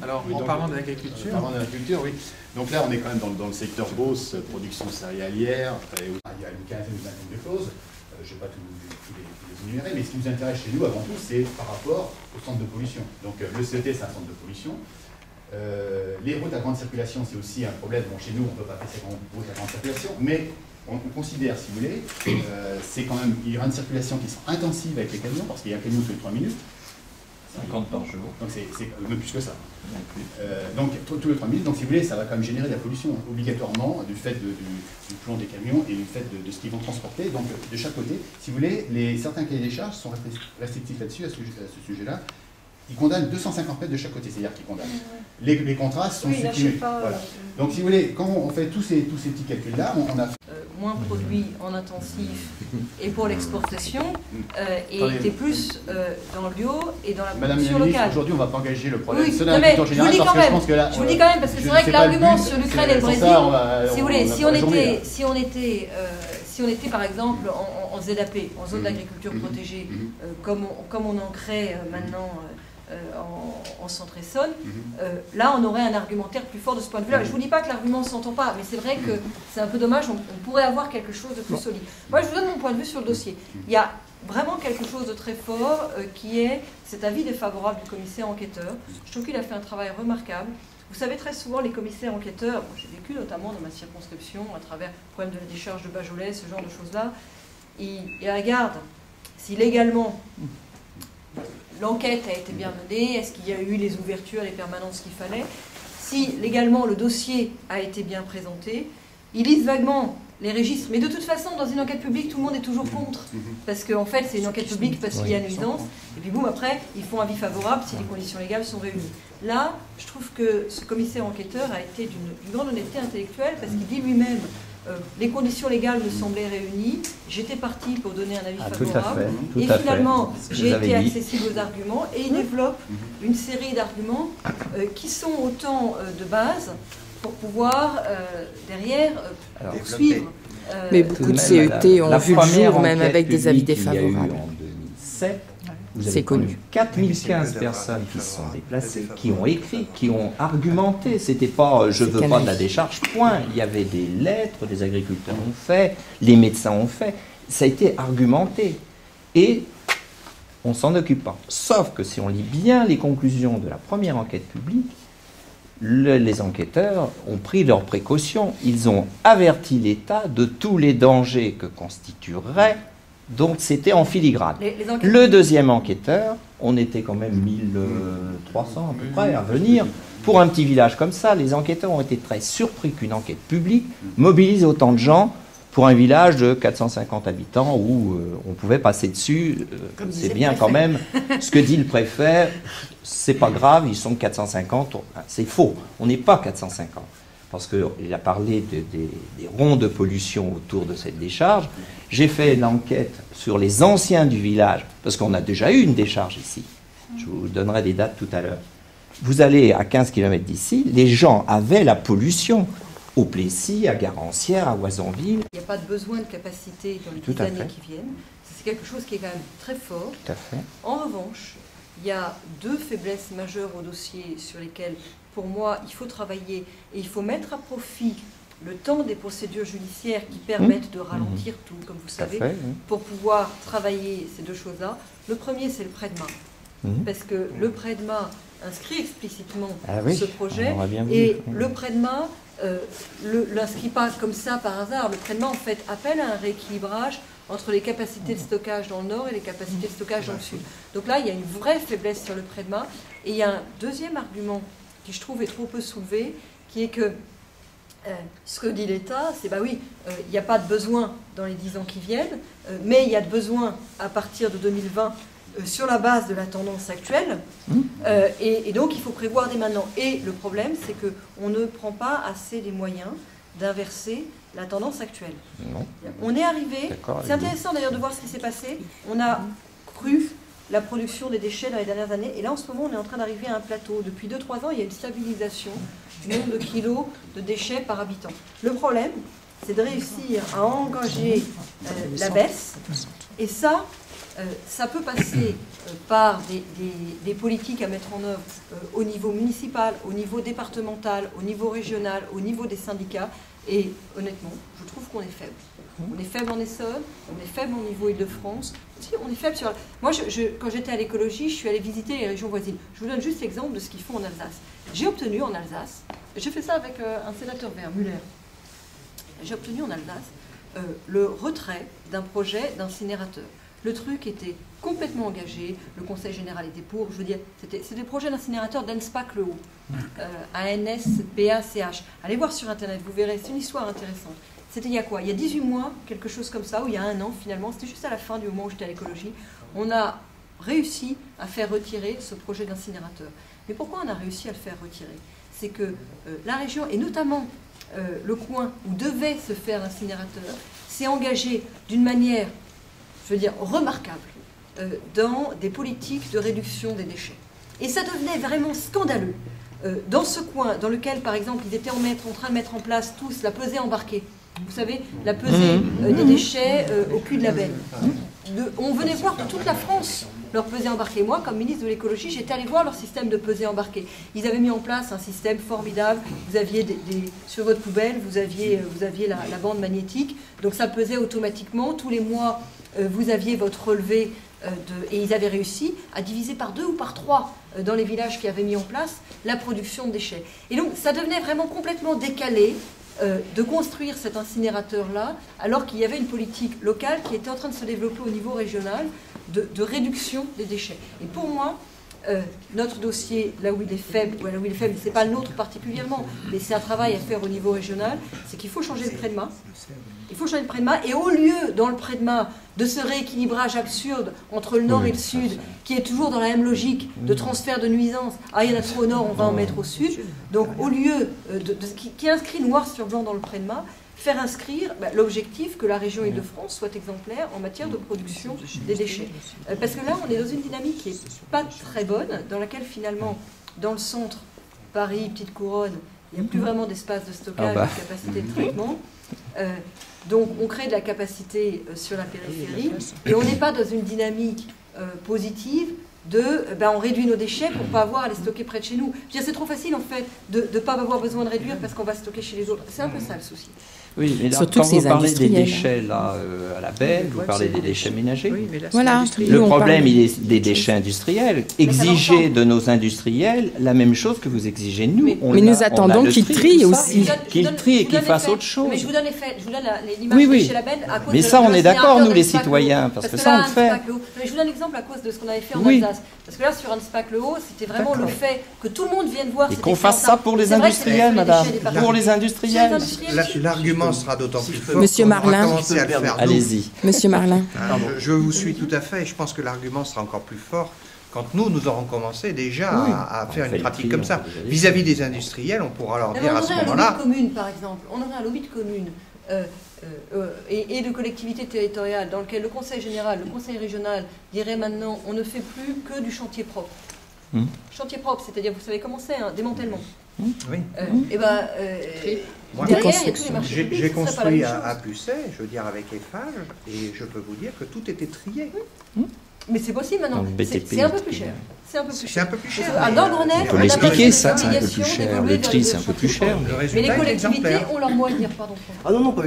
Alors, oui, en donc, parlant de l'agriculture... En parlant de l'agriculture, oui. Donc là, on est quand même dans le secteur Beauce, production céréalière. Il y a une quinzaine, une vingtaine de choses. Je ne vais pas tous les énumérer, mais ce qui nous intéresse chez nous, avant tout, c'est par rapport au centre de pollution. Donc le CET, c'est un centre de pollution. Les routes à grande circulation, c'est aussi un problème. Bon, chez nous, on ne peut pas faire ces routes à grande circulation, mais on considère, si vous voulez, c'est quand même il y aura une circulation qui sera intensive avec les camions, parce qu'il y a un camion tous les 3 minutes. 50 par jour. Donc c'est même plus que ça. Donc tous les 3 minutes, donc si vous voulez, ça va quand même générer de la pollution obligatoirement du fait du plan des camions et du fait de ce qu'ils vont transporter. Donc de chaque côté, si vous voulez, certains cahiers des charges sont restrictifs là-dessus, à ce sujet-là. Ils condamnent 250 mètres de chaque côté, c'est-à-dire qu'ils condamnent. Les contrats sont supprimés. Voilà. Donc si vous voulez, quand on fait tous ces petits calculs-là, on a... moins produit en intensif et pour l'exportation, et était plus dans le bio et dans la production locale. Aujourd'hui, on ne va pas engager le problème. Oui, c'est l'agriculture générale, parce que je pense que là... Je vous dis quand même, parce que c'est vrai que l'argument sur l'Ukraine et le Brésil, si vous voulez, si on était par exemple en ZAP, en zone d'agriculture protégée, comme on en crée maintenant en Centre-Essonne, là on aurait un argumentaire plus fort de ce point de vue-là. Je ne vous dis pas que l'argument ne s'entend pas, mais c'est vrai que c'est un peu dommage, on pourrait avoir quelque chose de plus solide. Moi je vous donne mon point de vue sur le dossier. Il y a vraiment quelque chose de très fort qui est cet avis défavorable du commissaire enquêteur. Je trouve qu'il a fait un travail remarquable. Vous savez, très souvent, les commissaires enquêteurs, j'ai vécu notamment dans ma circonscription, à travers le problème de la décharge de Bajolais, ce genre de choses-là, ils regardent si légalement l'enquête a été bien menée, est-ce qu'il y a eu les ouvertures, les permanences qu'il fallait, si légalement le dossier a été bien présenté, ils lisent vaguement les registres. Mais de toute façon, dans une enquête publique, tout le monde est toujours contre. Parce qu'en fait, c'est une enquête publique parce qu'il y a nuisance. Et puis boum, après, ils font avis favorable si les conditions légales sont réunies. Là, je trouve que ce commissaire enquêteur a été d'une grande honnêteté intellectuelle parce qu'il dit lui-même les conditions légales me semblaient réunies, j'étais parti pour donner un avis favorable, et finalement j'ai été accessible aux arguments, et il développe une série d'arguments qui sont autant de base pour pouvoir derrière poursuivre. Mais beaucoup de CET ont vu le jour, même avec des avis défavorables. En 2007, vous C'est avez connu. 4015 personnes qui se sont déplacées, qui ont écrit, qui ont argumenté. C'était pas je veux pas de la décharge, point. Il y avait des lettres, les agriculteurs ont fait, les médecins ont fait. Ça a été argumenté. Et on s'en occupe pas. Sauf que si on lit bien les conclusions de la première enquête publique, les enquêteurs ont pris leurs précautions. Ils ont averti l'État de tous les dangers que constituerait. Donc c'était en filigrane. Le deuxième enquêteur, on était quand même 1300 à peu près à venir. Pour un petit village comme ça, les enquêteurs ont été très surpris qu'une enquête publique mobilise autant de gens pour un village de 450 habitants où on pouvait passer dessus. C'est bien quand même ce que dit le préfet. C'est pas grave, ils sont 450. C'est faux, on n'est pas 450. Parce qu'il a parlé des ronds de pollution autour de cette décharge. J'ai fait l'enquête sur les anciens du village, parce qu'on a déjà eu une décharge ici. Je vous donnerai des dates tout à l'heure. Vous allez à 15 km d'ici, les gens avaient la pollution. Au Plessis, à Garancière, à Oisonville. Il n'y a pas de besoin de capacité dans les 10 années qui viennent. C'est quelque chose qui est quand même très fort. Tout à fait. En revanche, il y a deux faiblesses majeures au dossier sur lesquelles, pour moi, il faut travailler et il faut mettre à profit le temps des procédures judiciaires qui permettent de ralentir tout, comme vous savez, pour pouvoir travailler ces deux choses-là. Le premier, c'est le prêt de main. Parce que le prêt de main inscrit explicitement ce projet et le prêt de main l'inscrit pas comme ça par hasard. Le prêt de main, en fait, appelle à un rééquilibrage entre les capacités de stockage dans le nord et les capacités de stockage dans le sud. Donc là, il y a une vraie faiblesse sur le prêt de main. Et il y a un deuxième argument qui, je trouve, est trop peu soulevé, qui est que ce que dit l'État, c'est il n'y a pas de besoin dans les 10 ans qui viennent, mais il y a de besoin à partir de 2020 sur la base de la tendance actuelle, et donc il faut prévoir dès maintenant. Et le problème, c'est qu'on ne prend pas assez les moyens d'inverser la tendance actuelle. Non. On est arrivé, c'est intéressant d'ailleurs de voir ce qui s'est passé, on a cru la production des déchets dans les dernières années, et là en ce moment on est en train d'arriver à un plateau. Depuis 2-3 ans, il y a une stabilisation du nombre de kilos de déchets par habitant. Le problème, c'est de réussir à engager la baisse, et ça, ça peut passer par des politiques à mettre en œuvre au niveau municipal, au niveau départemental, au niveau régional, au niveau des syndicats. Et honnêtement, je trouve qu'on est faible. On est faible en Essonne, on est faible au niveau Île-de-France. Si, on est faible sur... Moi, quand j'étais à l'écologie, je suis allée visiter les régions voisines. Je vous donne juste l'exemple de ce qu'ils font en Alsace. J'ai obtenu en Alsace, j'ai fait ça avec un sénateur vert, Müller, j'ai obtenu en Alsace le retrait d'un projet d'incinérateur. Le truc était complètement engagé, le conseil général était pour, je veux dire, c'était le projet d'incinérateur d'Anspach-le-Haut, ANSPACH. Allez voir sur Internet, vous verrez, c'est une histoire intéressante. C'était il y a quoi? Il y a 18 mois, quelque chose comme ça, ou il y a 1 an finalement, c'était juste à la fin du moment où j'étais à l'écologie, on a réussi à faire retirer ce projet d'incinérateur. Mais pourquoi on a réussi à le faire retirer? C'est que la région, et notamment le coin où devait se faire l'incinérateur, s'est engagé d'une manière, je veux dire, remarquable dans des politiques de réduction des déchets. Et ça devenait vraiment scandaleux. Dans ce coin, dans lequel, par exemple, ils étaient en train de mettre en place tous la pesée embarquée, vous savez, la pesée des déchets au cul de la benne. On venait voir de toute la France leur pesée embarquée. Moi, comme ministre de l'écologie, j'étais allée voir leur système de pesée embarquée. Ils avaient mis en place un système formidable. Vous aviez sur votre poubelle, vous aviez la bande magnétique. Donc ça pesait automatiquement. Tous les mois, vous aviez votre relevé et ils avaient réussi à diviser par 2 ou par 3 dans les villages qui avaient mis en place la production de déchets. Et donc ça devenait vraiment complètement décalé de construire cet incinérateur-là, alors qu'il y avait une politique locale qui était en train de se développer au niveau régional de réduction des déchets. Et pour moi, notre dossier, là où il est faible, ce n'est pas le nôtre particulièrement, mais c'est un travail à faire au niveau régional, c'est qu'il faut changer le PREDMA. Il faut changer le PREDMA, et au lieu, dans le PREDMA, de ce rééquilibrage absurde entre le nord et le sud, qui est toujours dans la même logique de transfert de nuisances, ah il y en a trop au nord, on va en mettre au sud, donc au lieu qui est inscrit noir sur blanc dans le PREDMA, faire inscrire l'objectif que la région Île-de-France soit exemplaire en matière de production des déchets. Parce que là, on est dans une dynamique qui n'est pas très bonne, dans laquelle finalement, dans le centre, Paris, Petite Couronne, il n'y a plus vraiment d'espace de stockage, de capacité de traitement. Donc on crée de la capacité sur la périphérie, et on n'est pas dans une dynamique positive on réduit nos déchets pour ne pas avoir à les stocker près de chez nous. C'est trop facile en fait de ne pas avoir besoin de réduire parce qu'on va stocker chez les autres. C'est un peu ça le souci. Oui, mais là, surtout quand vous parlez des déchets là, à la benne, vous parlez des déchets ménagers. Oui, voilà. Le problème, il est des déchets industriels. Exigez de nos industriels la même chose que vous exigez de nous. Mais nous attendons qu'ils trient aussi. Qu'ils trient et qu'ils fassent autre chose. Mais je vous donne l'image de chez la benne à cause mais ça, on est d'accord, nous les citoyens, parce que ça, on le fait. Mais je vous donne l'exemple à cause de ce qu'on avait fait en Alsace. Parce que là, sur Anspach-le-Haut, c'était vraiment le fait que tout le monde vienne voir. Et qu'on fasse ça pour les industriels, madame. Pour les industriels. L'argument sera d'autant plus fort. Monsieur Marlin, allez-y. Monsieur Marlin. Je vous suis tout à fait. Je pense que l'argument sera encore plus fort quand nous aurons commencé déjà à faire une pratique comme ça. Vis-à-vis des industriels, on pourra leur dire à ce moment-là... On aurait un lobby de commune, par exemple. On aurait un lobby de commune et de collectivités territoriales dans lequel le conseil général, le conseil régional dirait maintenant on ne fait plus que du chantier propre. Chantier propre, c'est-à-dire, vous savez comment c'est, démantèlement. Oui. Derrière, il y a tous les marchés publics. J'ai construit à Pucet, je veux dire avec Eiffage, et je peux vous dire que tout était trié. Mais c'est possible maintenant. C'est un peu plus cher. C'est un peu plus cher. Dans le Grenelle, on peut l'expliquer, ça, c'est un peu plus cher. Le tri, c'est un peu plus cher. Mais les collectivités ont leur mot à dire, pardon. Ah non, pas